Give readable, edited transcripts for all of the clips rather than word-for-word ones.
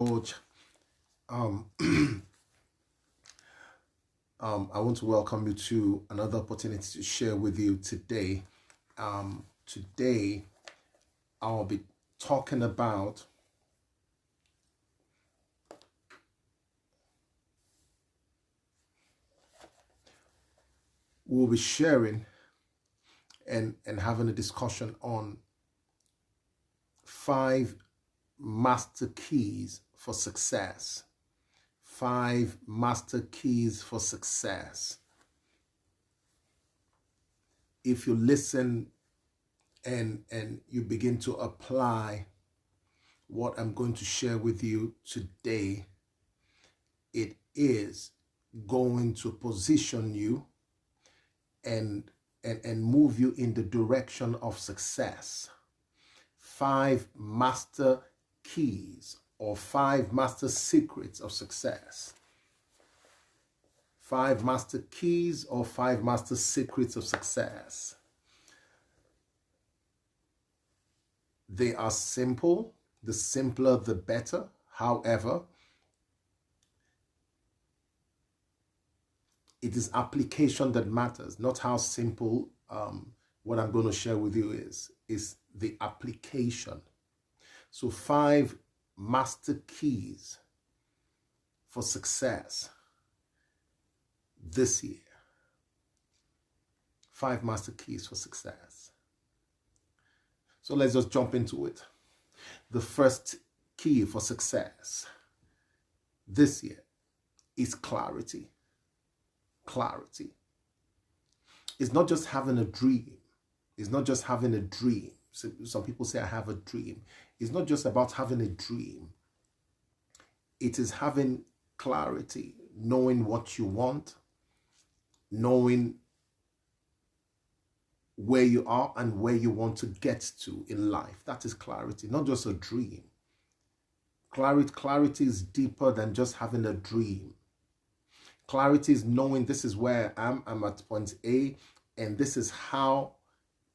George. Um, I want to welcome you to another opportunity to share with you today. Today, I'll be talking about we'll be sharing and having a discussion on 5 master keys for success. 5 master keys for success. If you listen and you begin to apply what I'm going to share with you today, it is going to position you and move you in the direction of success. 5 master keys or 5 master secrets of success. 5 master keys or 5 master secrets of success. They are simple. The simpler, the better. However, it is application that matters, not how simple what I'm going to share with you is the application. So 5 master keys for success this year. 5 master keys for success. So let's just jump into it. The first key for success this year is clarity. Clarity. It's not just having a dream. It's not just having a dream. So some people say, I have a dream. It's not just about having a dream. It is having clarity, knowing what you want, knowing where you are and where you want to get to in life. That is clarity, not just a dream. Clarity is deeper than just having a dream. Clarity is knowing this is where I am. I'm at point A, and this is how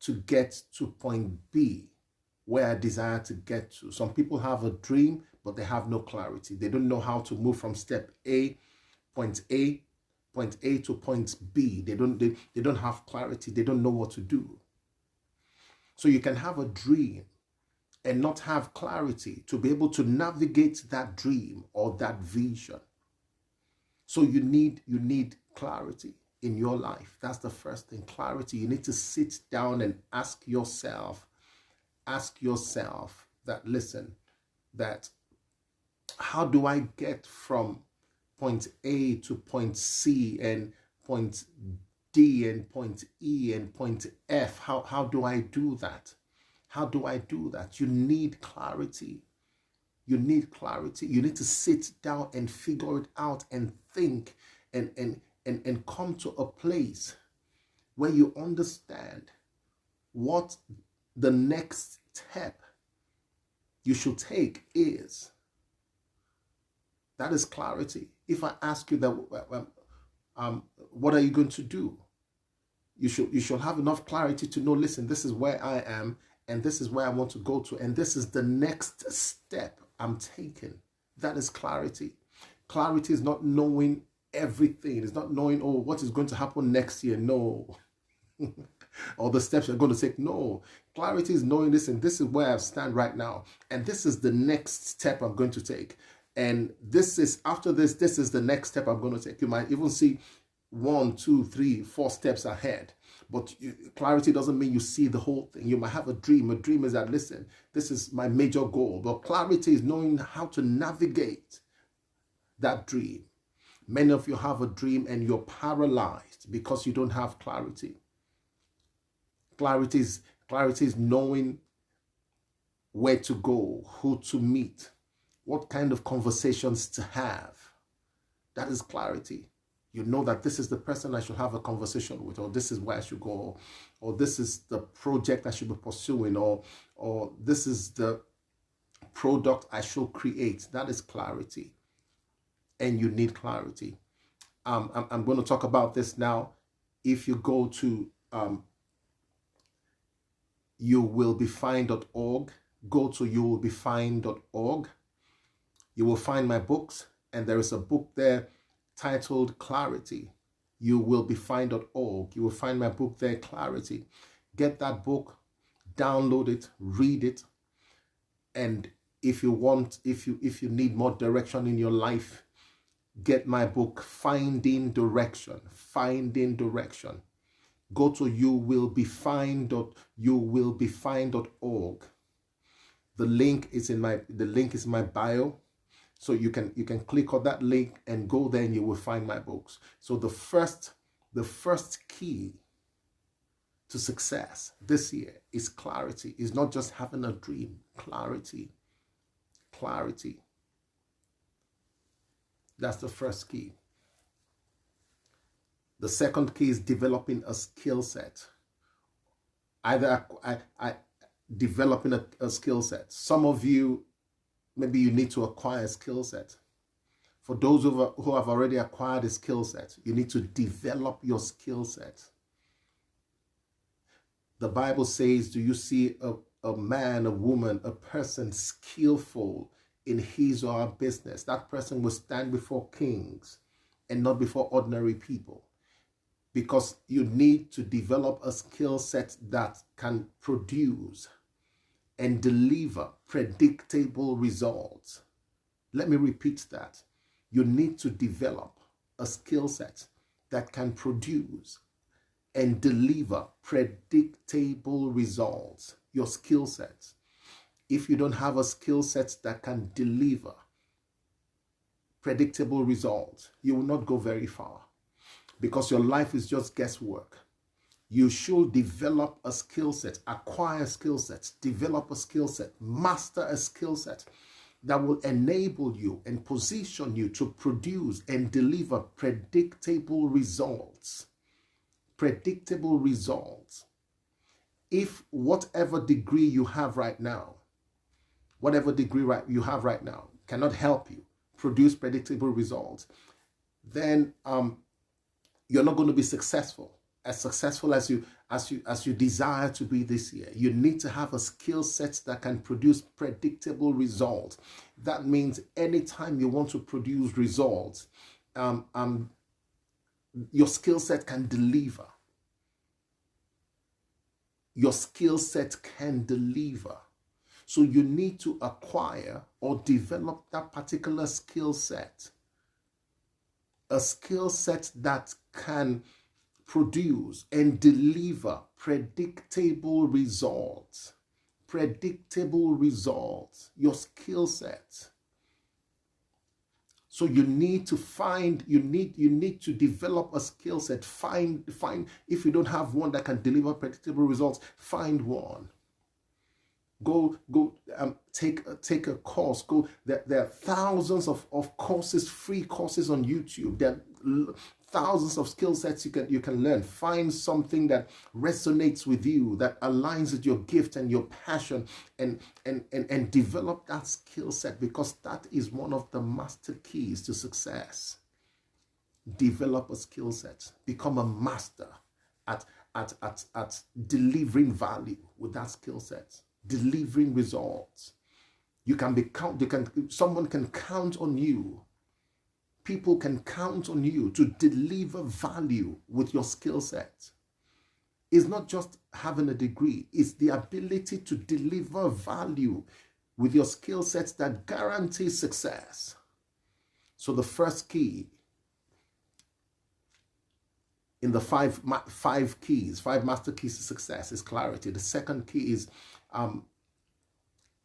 to get to point B, where I desire to get to. Some people have a dream, but they have no clarity. They don't know how to move from step A, point A to point B. They don't have clarity. They don't know what to do. So you can have a dream and not have clarity to be able to navigate that dream or that vision. So you need clarity in your life. That's the first thing. Clarity. You need to sit down and ask yourself that, listen, that how do I get from point A to point C and point D and point E and point F? How do I do that? How do I do that? You need clarity. You need clarity. You need to sit down and figure it out and think and come to a place where you understand what the next step you should take is. That is clarity. If I ask you that, what are you going to do? You should have enough clarity to know, listen, this is where I am and this is where I want to go to, and this is the next step I'm taking. That is clarity. Clarity is not knowing everything. It's not knowing, oh, what is going to happen next year. No. Or the steps you're going to take. No. Clarity is knowing, listen, this is where I stand right now, and this is the next step I'm going to take. And this is, after this is the next step I'm going to take. You might even see 1, 2, 3, 4 steps ahead. But clarity doesn't mean you see the whole thing. You might have a dream. A dream is that, listen, this is my major goal. But clarity is knowing how to navigate that dream. Many of you have a dream and you're paralyzed because you don't have clarity. Clarity is knowing where to go, who to meet, what kind of conversations to have. That is clarity. You know that this is the person I should have a conversation with, or this is where I should go, or this is the project I should be pursuing, or this is the product I should create. That is clarity. And you need clarity. I'm going to talk about this now. If you go to youwillbefine.org, go to youwillbefine.org. You will find my books, and there is a book there titled Clarity. You will be fine.org. You will find my book there, Clarity. Get that book, download it, read it, and if you need more direction in your life, get my book, Finding Direction. Finding Direction. Go to youwillbefine.org. The link is in my bio. So you can click on that link and go there, and you will find my books. So the first key to success this year is clarity. It's not just having a dream. Clarity. Clarity. That's the first key. The second key is developing a skill set. Either developing a skill set. Some of you, maybe you need to acquire a skill set. For those who have already acquired a skill set, you need to develop your skill set. The Bible says, do you see a man, a woman, a person skillful in his or her business? That person will stand before kings and not before ordinary people. Because you need to develop a skill set that can produce and deliver predictable results. Let me repeat that. You need to develop a skill set that can produce and deliver predictable results. Your skill set. If you don't have a skill set that can deliver predictable results, you will not go very far, because your life is just guesswork. You should develop a skill set, acquire skill sets, develop a skill set, master a skill set that will enable you and position you to produce and deliver predictable results. Predictable results. If whatever degree you have right now, cannot help you produce predictable results, then you're not going to be successful as you desire to be this year. You need to have a skill set that can produce predictable results. That means anytime you want to produce results, your skill set can deliver. Your skill set can deliver. So you need to acquire or develop that particular skill set. A skill set that can produce and deliver predictable results. Predictable results. Your skill set. So you need to develop a skill set. Find if you don't have one that can deliver predictable results, find one. Go take a course. There are thousands of courses, free courses on YouTube. There are thousands of skill sets you can learn. Find something that resonates with you, that aligns with your gift and your passion, and develop that skill set, because that is one of the master keys to success. Develop a skill set. Become a master at delivering value with that skill set. Delivering results. Someone can count on you. People can count on you to deliver value with your skill set. It's not just having a degree, it's the ability to deliver value with your skill sets that guarantees success. So the first key in the five master keys to success is clarity. The second key is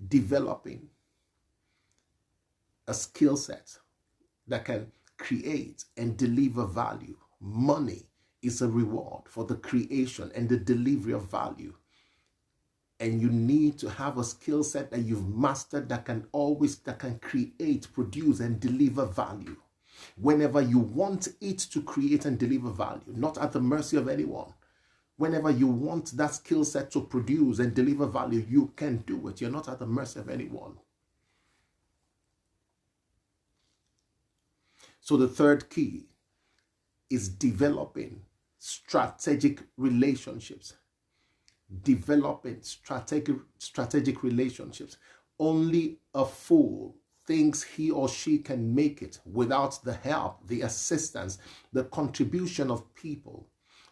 developing a skill set that can create and deliver value. Money is a reward for the creation and the delivery of value. And you need to have a skill set that you've mastered that can create, produce, and deliver value. Whenever you want it to create and deliver value, not at the mercy of anyone. Whenever you want that skill set to produce and deliver value, you can do it. You're not at the mercy of anyone. So the third key is developing strategic relationships. Developing strategic relationships. Only a fool thinks he or she can make it without the help, the assistance, the contribution of people.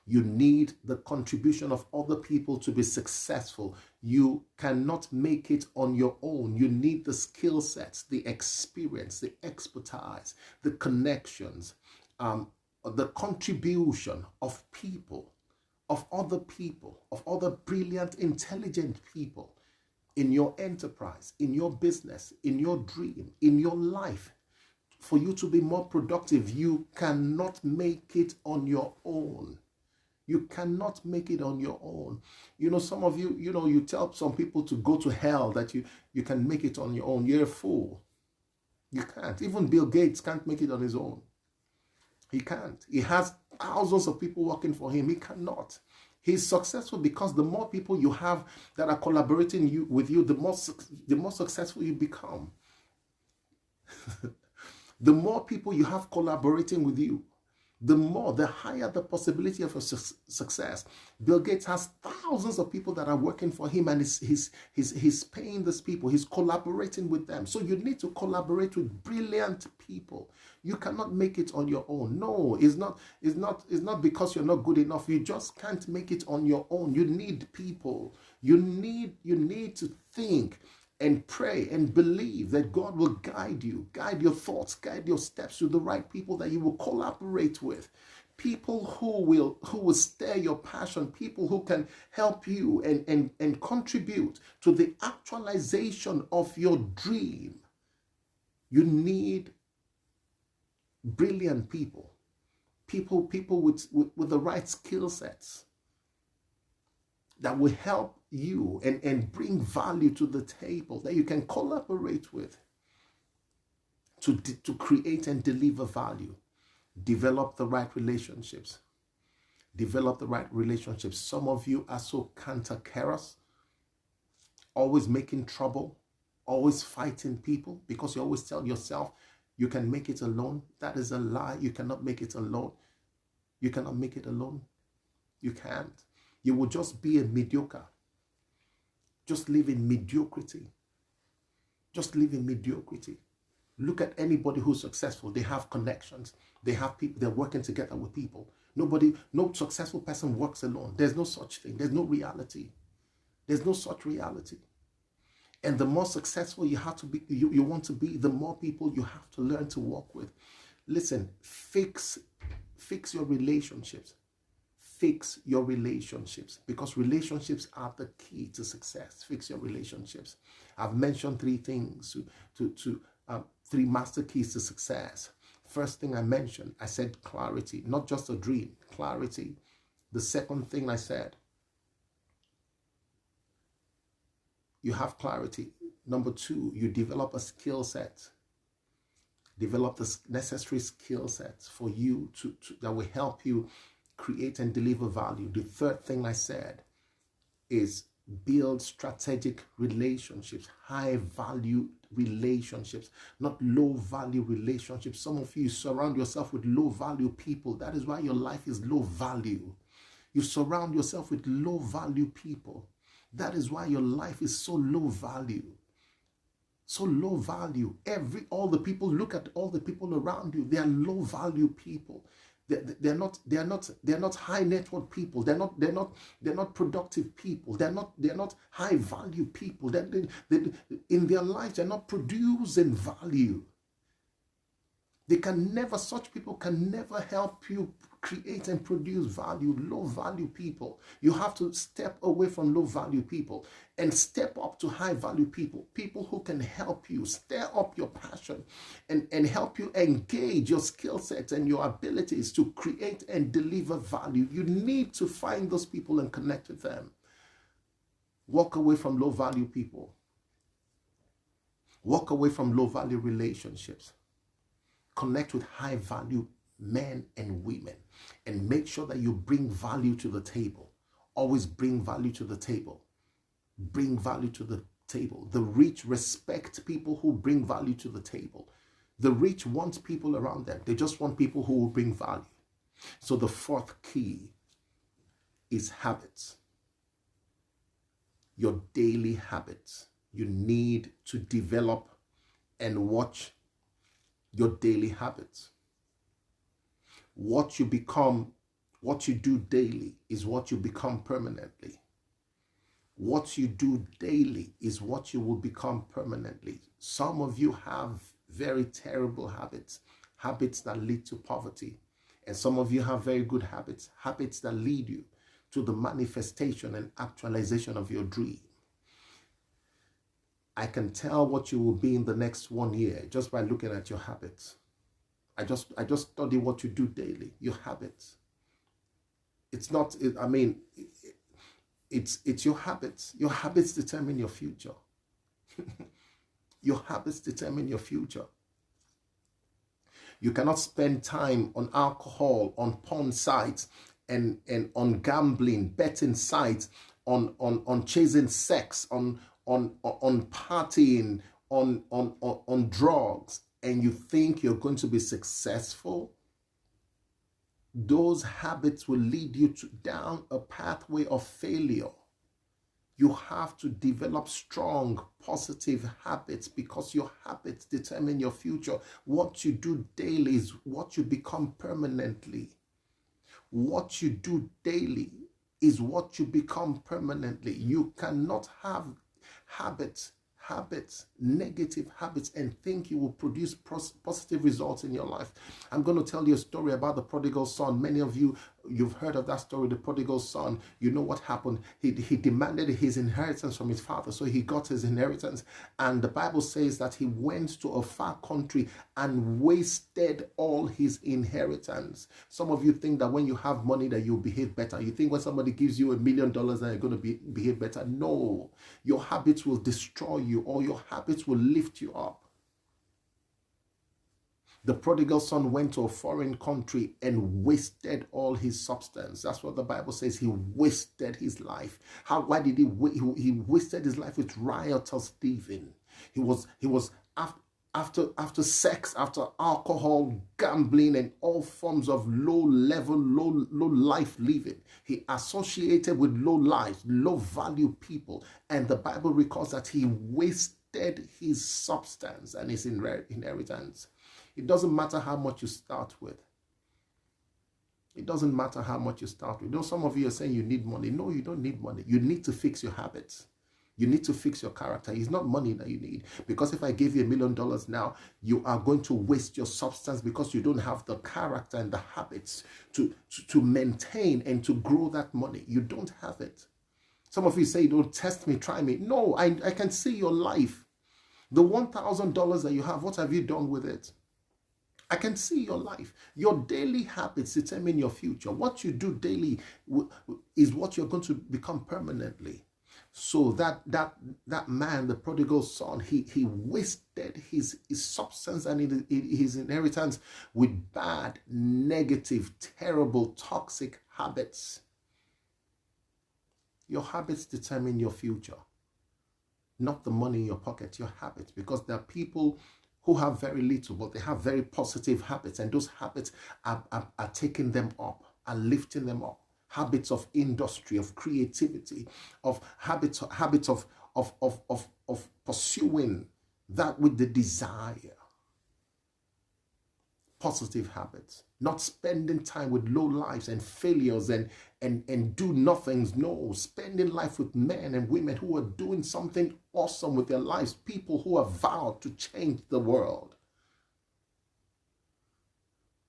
You need the contribution of other people to be successful. You cannot make it on your own. You need the skill sets, the experience, the expertise, the connections, the contribution of people, of other brilliant, intelligent people in your enterprise, in your business, in your dream, in your life. For you to be more productive, you cannot make it on your own. You cannot make it on your own. Some of you, you tell some people to go to hell, that you can make it on your own. You're a fool. You can't. Even Bill Gates can't make it on his own. He can't. He has thousands of people working for him. He cannot. He's successful because the more people you have that are collaborating with you, the more successful you become. The more people you have collaborating with you, the higher the possibility of a success. Bill Gates has thousands of people that are working for him, and he's paying these people. He's collaborating with them. So you need to collaborate with brilliant people. You cannot make it on your own. No, it's not because you're not good enough. You just can't make it on your own. You need people. You need to think and pray and believe that God will guide you, guide your thoughts, guide your steps to the right people that you will collaborate with. People who will stir your passion, people who can help you and contribute to the actualization of your dream. You need brilliant people with the right skill sets that will help you and bring value to the table, that you can collaborate with to create and deliver value. Develop the right relationships. Some of you are so cantankerous, always making trouble, always fighting people, because you always tell yourself you can make it alone. That is a lie. You cannot make it alone. You cannot make it alone. You can't. You will just be a mediocre. Just live in mediocrity. Look at anybody who's successful. They have connections. They have people. They're working together with people. No successful person works alone. There's no such thing. There's no reality. There's no such reality. And the more successful you have to be, you want to be, the more people you have to learn to work with. Listen, fix your relationships. Fix your relationships, because relationships are the key to success. Fix your relationships. I've mentioned three things, three master keys to success. First thing I mentioned, I said clarity, not just a dream, clarity. The second thing I said, you have clarity. Number two, you develop a skill set. Develop the necessary skill sets for you that will help you create and deliver value. The third thing I said is build strategic relationships, high value relationships, not low value relationships. Some of you surround yourself with low value people. That is why your life is low value. You surround yourself with low value people. That is why your life is so low value. So low value. All the people, look at all the people around you. They are low value people. They're not high net worth people. They're not productive people. They're not high value people. In their lives, they're not producing value. Such people can never help you create and produce value. Low value people. You have to step away from low value people and step up to high value people. People who can help you stir up your passion and help you engage your skill sets and your abilities to create and deliver value. You need to find those people and connect with them. Walk away from low value people. Walk away from low value relationships. Connect with high value men and women, and make sure that you bring value to the table. Always bring value to the table. Bring value to the table. The rich respect people who bring value to the table. The rich want people around them. They just want people who will bring value. So the fourth key is habits. Your daily habits. You need to develop and watch your daily habits. What you become, what you do daily is what you become permanently. What you do daily is what you will become permanently. Some of you have very terrible habits, habits that lead to poverty. And some of you have very good habits, habits that lead you to the manifestation and actualization of your dream. I can tell what you will be in the next 1 year just by looking at your habits. I just study what you do daily, your habits. It's not, it's your habits. Your habits determine your future. Your habits determine your future. You cannot spend time on alcohol, on porn sites, and on gambling, betting sites, on chasing sex, on partying, on drugs, and you think you're going to be successful. Those habits will lead you down a pathway of failure. You have to develop strong, positive habits because your habits determine your future. What you do daily is what you become permanently. What you do daily is what you become permanently. You cannot have negative habits, and think you will produce positive results in your life. I'm going to tell you a story about the prodigal son. Many of you, you've heard of that story, the prodigal son. You know what happened. He demanded his inheritance from his father, so he got his inheritance. And the Bible says that he went to a far country and wasted all his inheritance. Some of you think that when you have money that you'll behave better. You think when somebody gives you $1 million that you're going to behave better. No, your habits will destroy you, or your habits will lift you up. The prodigal son went to a foreign country and wasted all his substance. That's what the Bible says. He wasted his life. Why did he wasted his life with riotous living? He was after sex, after alcohol, gambling, and all forms of low life living. He associated with low life, low value people. And the Bible records that he wasted his substance and his inheritance. It doesn't matter how much you start with. It doesn't matter how much you start with. You know, some of you are saying you need money. No, you don't need money. You need to fix your habits. You need to fix your character. It's not money that you need. Because if I give you $1 million now, you are going to waste your substance because you don't have the character and the habits to maintain and to grow that money. You don't have it. Some of you say, don't test me, try me. No, I can see your life. The $1,000 that you have, what have you done with it? I can see your life. Your daily habits determine your future. What you do daily is what you're going to become permanently. So that man, the prodigal son, he wasted his substance and his inheritance with bad, negative, terrible, toxic habits. Your habits determine your future, not the money in your pocket, your habits, because there are people who have very little, but they have very positive habits, and those habits are taking them up, are lifting them up. Habits of industry, of creativity, of habits of pursuing that with the desire. Positive habits, not spending time with low lives and failures and do nothings. No, spending life with men and women who are doing something awesome with their lives, people who have vowed to change the world.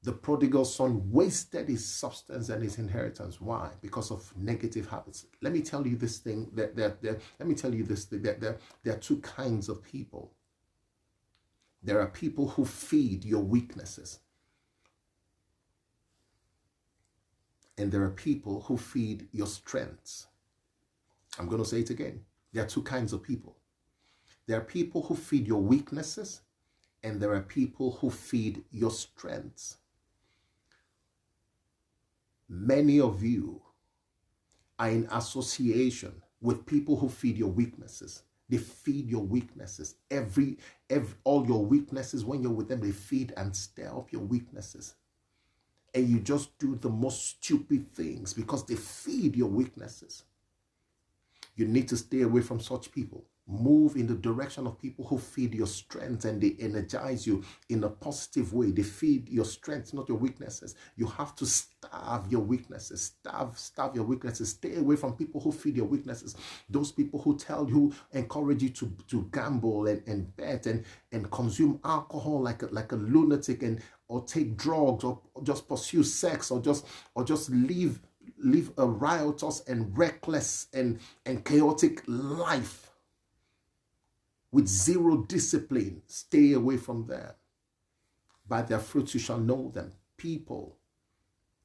The prodigal son wasted his substance and his inheritance. Why? Because of negative habits. Let me tell you this thing. There are two kinds of people. There are people who feed your weaknesses. And there are people who feed your strengths. I'm going to say it again. There are two kinds of people. There are people who feed your weaknesses, and there are people who feed your strengths. Many of you are in association with people who feed your weaknesses. They feed your weaknesses. All your weaknesses, when you're with them, they feed and stir up your weaknesses. And you just do the most stupid things because they feed your weaknesses. You need to stay away from such people. Move in the direction of people who feed your strength and they energize you in a positive way. They feed your strength, not your weaknesses. You have to starve your weaknesses. Starve your weaknesses. Stay away from people who feed your weaknesses. Those people who tell you, encourage you to gamble and bet and consume alcohol like a lunatic, or take drugs, or just pursue sex, or just live a riotous and reckless and chaotic life with zero discipline. Stay away from them. By their fruits you shall know them. People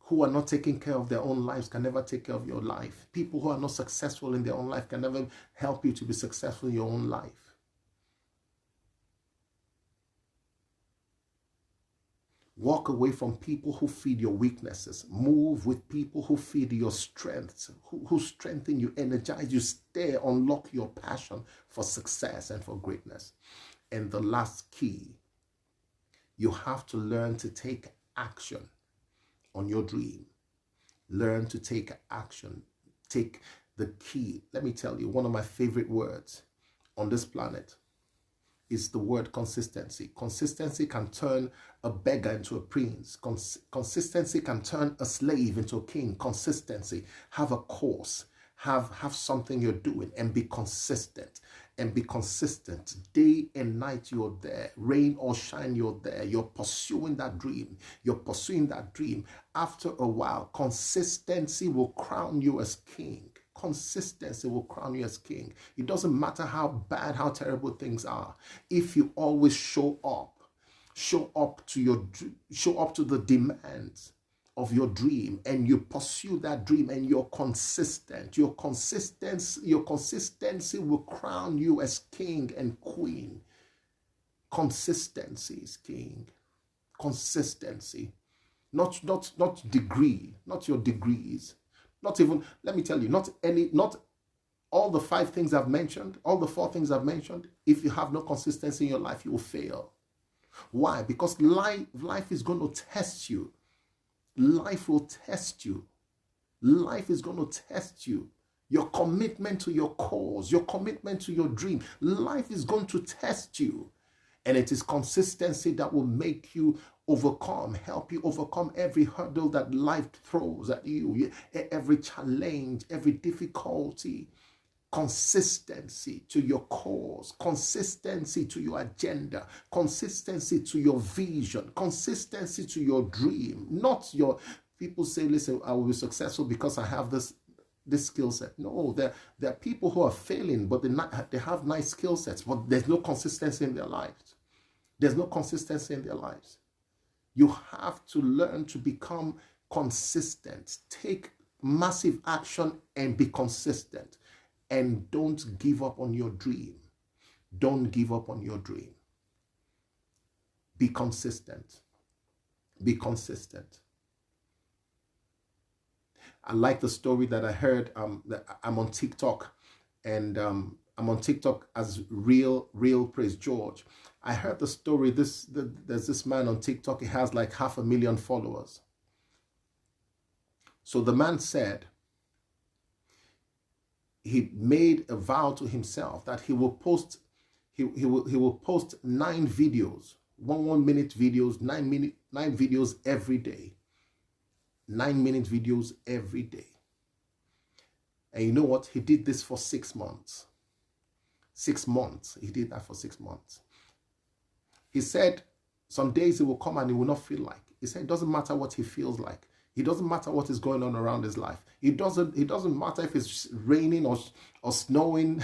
who are not taking care of their own lives can never take care of your life. People who are not successful in their own life can never help you to be successful in your own life. Walk away from people who feed your weaknesses. Move with people who feed your strengths, who strengthen you, energize you. Stay, unlock your passion for success and for greatness. And the last key, you have to learn to take action on your dream. Learn to take action. Take the key. Let me tell you, one of my favorite words on this planet is the word consistency. Consistency can turn a beggar into a prince. Consistency can turn a slave into a king. Consistency. Have a course. Have something you're doing and be consistent. And be consistent. Day and night you're there. Rain or shine, you're there. You're pursuing that dream. You're pursuing that dream. After a while, consistency will crown you as king. Consistency will crown you as king. It doesn't matter how bad, how terrible things are. If you always show up to the demands of your dream, and you pursue that dream, and you're consistent, your consistency will crown you as king and queen. Consistency is king. Consistency, not degree, not your degrees. Not even, let me tell you, not all the 5 things I've mentioned, all the 4 things I've mentioned. If you have no consistency in your life, you will fail. Why? Because life is going to test you. Life will test you. Life is going to test you. Your commitment to your cause, your commitment to your dream. Life is going to test you. And it is consistency that will make you help you overcome every hurdle that life throws at you, every challenge, every difficulty. Consistency to your cause, consistency to your agenda, consistency to your vision, consistency to your dream. Not your, people say, listen, I will be successful because I have this skill set. No, there are people who are failing, but they have nice skill sets, but there's no consistency in their lives. There's no consistency in their lives. You have to learn to become consistent. Take massive action and be consistent. And don't give up on your dream. Don't give up on your dream. Be consistent. Be consistent. I like the story that I heard. I'm on TikTok, and I'm on TikTok as Real Praise George. I heard the story. There's this man on TikTok. He has like 500,000 followers. So the man said he made a vow to himself that he will post. He will post 9 videos, 1-minute videos, 9 videos every day. 9-minute videos every day. And you know what? He did this for 6 months. 6 months. He did that for 6 months. He said some days he will come and he will not feel like. He said it doesn't matter what he feels like. It doesn't matter what is going on around his life. It doesn't matter if it's raining or snowing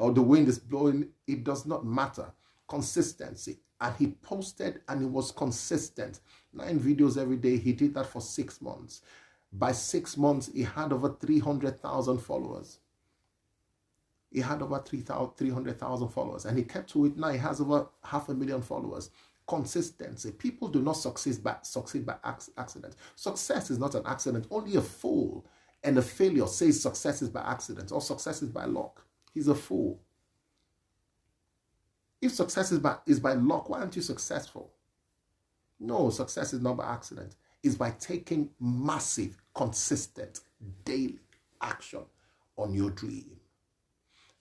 or the wind is blowing. It does not matter. Consistency. And he posted and he was consistent. 9 videos every day. He did that for 6 months. By 6 months, he had over 300,000 followers. He had over 300,000 followers. And he kept to it. Now he has over 500,000 followers. Consistency. People do not succeed by accident. Success is not an accident. Only a fool and a failure says success is by accident or success is by luck. He's a fool. If success is by luck, why aren't you successful? No, success is not by accident. It's by taking massive, consistent, daily action on your dream.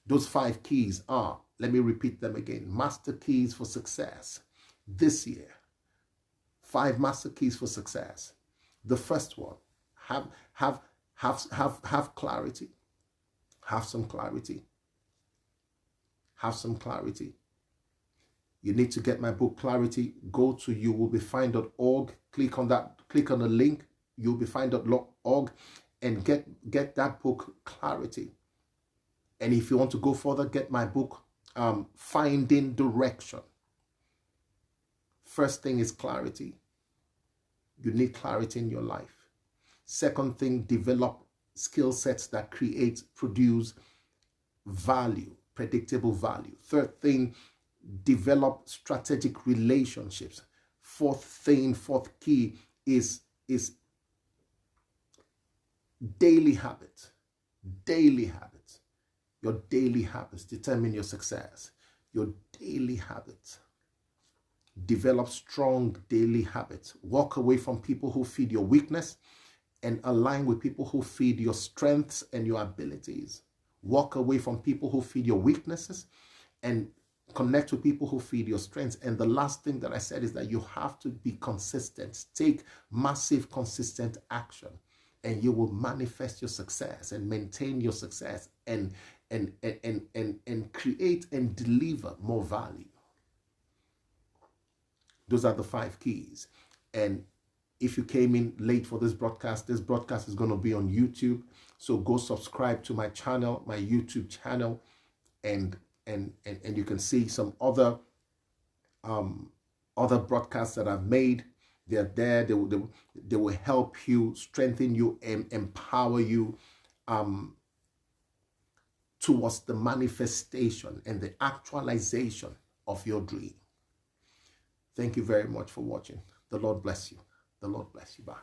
Those 5 keys are, let me repeat them again, master keys for success this year. 5 master keys for success. The first one, have clarity. Have some clarity. Have some clarity. You need to get my book Clarity. Go to youwillbeFine.org. Click on the link, youwillbeFine.org, and get that book Clarity. And if you want to go further, get my book Finding Direction. First thing is clarity. You need clarity in your life. Second thing, develop skill sets that produce value, predictable value. Third thing, develop strategic relationships. Fourth key is daily habits. Daily habits. Your daily habits determine your success. Your daily habits. Develop strong daily habits. Walk away from people who feed your weakness and align with people who feed your strengths and your abilities. Walk away from people who feed your weaknesses and connect with people who feed your strengths. And the last thing that I said is that you have to be consistent. Take massive, consistent action, and you will manifest your success and maintain your success and create and deliver more value. Those are the 5 keys. And if you came in late for this broadcast is going to be on YouTube. So go subscribe to my channel, my YouTube channel, and you can see some other broadcasts that I've made. They're there. They will help you, strengthen you, and empower you towards the manifestation and the actualization of your dream. Thank you very much for watching. The Lord bless you. The Lord bless you. Bye.